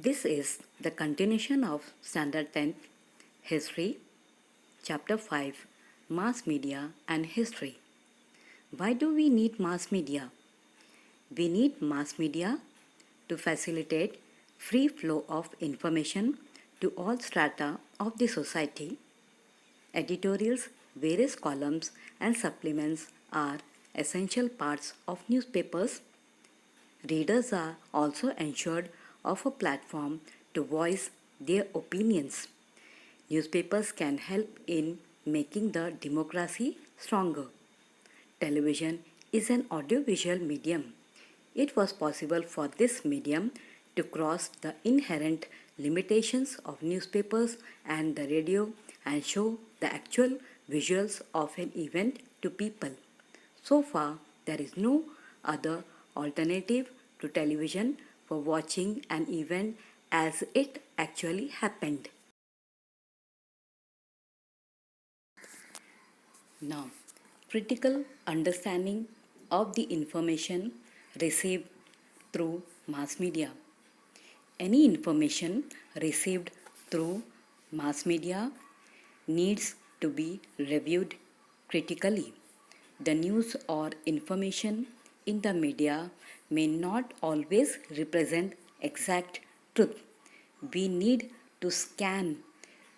This is the continuation of Standard 10th History, Chapter 5 Mass Media and History. Why do we need mass media? We need mass media to facilitate free flow of information to all strata of the society. Editorials, various columns and supplements are essential parts of newspapers. Readers are also ensured of a platform to voice their opinions. Newspapers can help in making the democracy stronger. Television is an audiovisual medium. It was possible for this medium to cross the inherent limitations of newspapers and the radio and show the actual visuals of an event to people. So far, there is no other alternative to television for watching an event as it actually happened. Now, critical understanding of the information received through mass media. Any information received through mass media needs to be reviewed critically. The news or information in the media may not always represent exact truth. We need to scan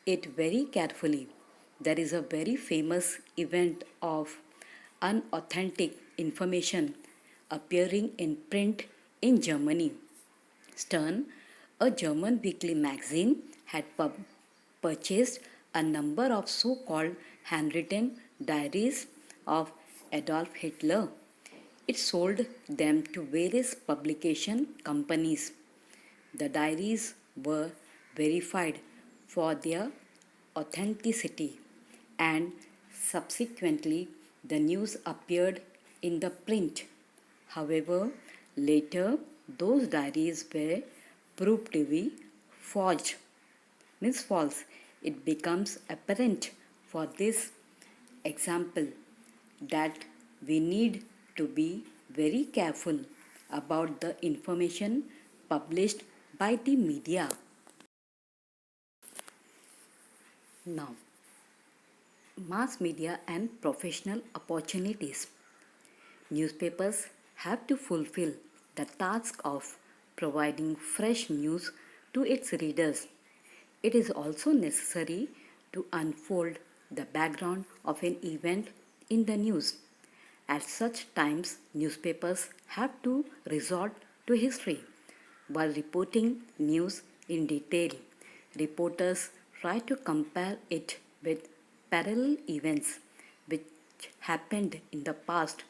it very carefully. There is a very famous event of unauthentic information appearing in print in Germany. Stern, a German weekly magazine, had purchased a number of so called handwritten diaries of Adolf Hitler. It sold them to various publication companies. The diaries were verified for their authenticity, and subsequently the news appeared in the print. However, later those diaries were proved to be forged, means false. It becomes apparent for this example that we need to be very careful about the information published by the media. Now, mass media and professional opportunities. Newspapers have to fulfill the task of providing fresh news to its readers. It is also necessary to unfold the background of an event in the news. At such times, newspapers have to resort to history. While reporting news in detail, reporters try to compare it with parallel events which happened in the past.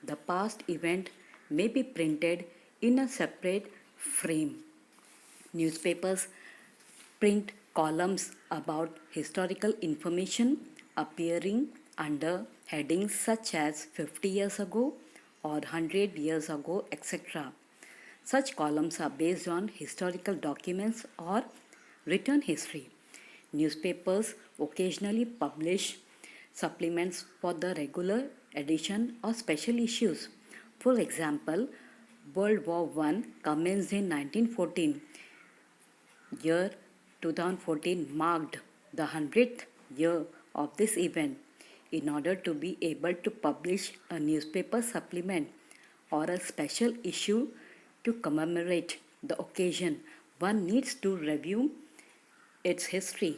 The past event may be printed in a separate frame. Newspapers print columns about historical information appearing under headings such as 50 years ago or 100 years ago, etc. Such columns are based on historical documents or written history. Newspapers occasionally publish supplements for the regular edition or special issues. For example, World War I commenced in 1914. Year 2014 marked the 100th year of this event. In order to be able to publish a newspaper supplement or a special issue to commemorate the occasion, one needs to review its history.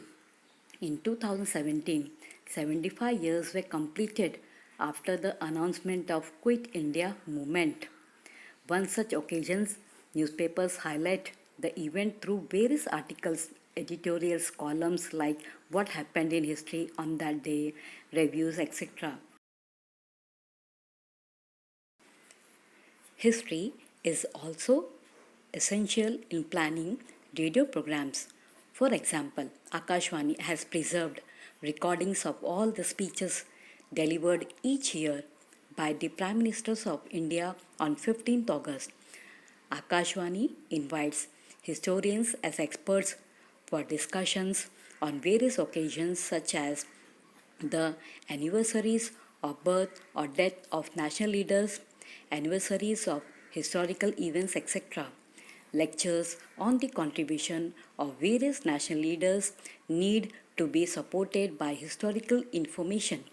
In 2017, 75 years were completed after the announcement of Quit India movement. One such occasions, newspapers highlight the event through various articles, editorials, columns like what happened in history on that day, reviews, etc. History is also essential in planning radio programs. For example, Akashvani has preserved recordings of all the speeches delivered each year by the Prime Ministers of India on 15th August. Akashvani invites historians as experts for discussions on various occasions such as the anniversaries of birth or death of national leaders, anniversaries of historical events, etc. lectures on the contribution of various national leaders need to be supported by historical information.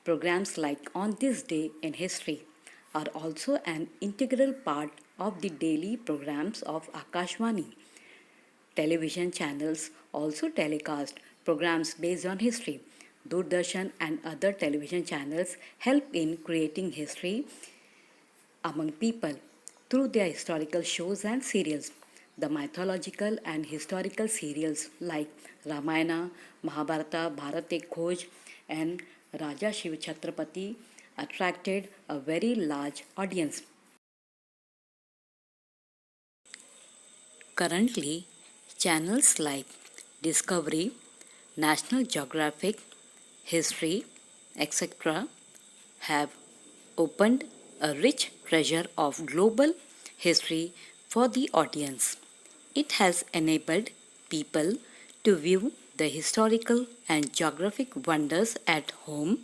Programs like On This Day in History are also an integral part of the daily programs of Akashvani. Television channels also telecast programs based on history. Doordarshan and other television channels help in creating history among people through their historical shows and serials. The mythological and historical serials like Ramayana, Mahabharata, Bharat Ek Khoj, and Raja Shiv Chhatrapati attracted a very large audience. Currently, channels like Discovery, National Geographic, History, etc., have opened a rich treasure of global history for the audience. It has enabled people to view the historical and geographic wonders at home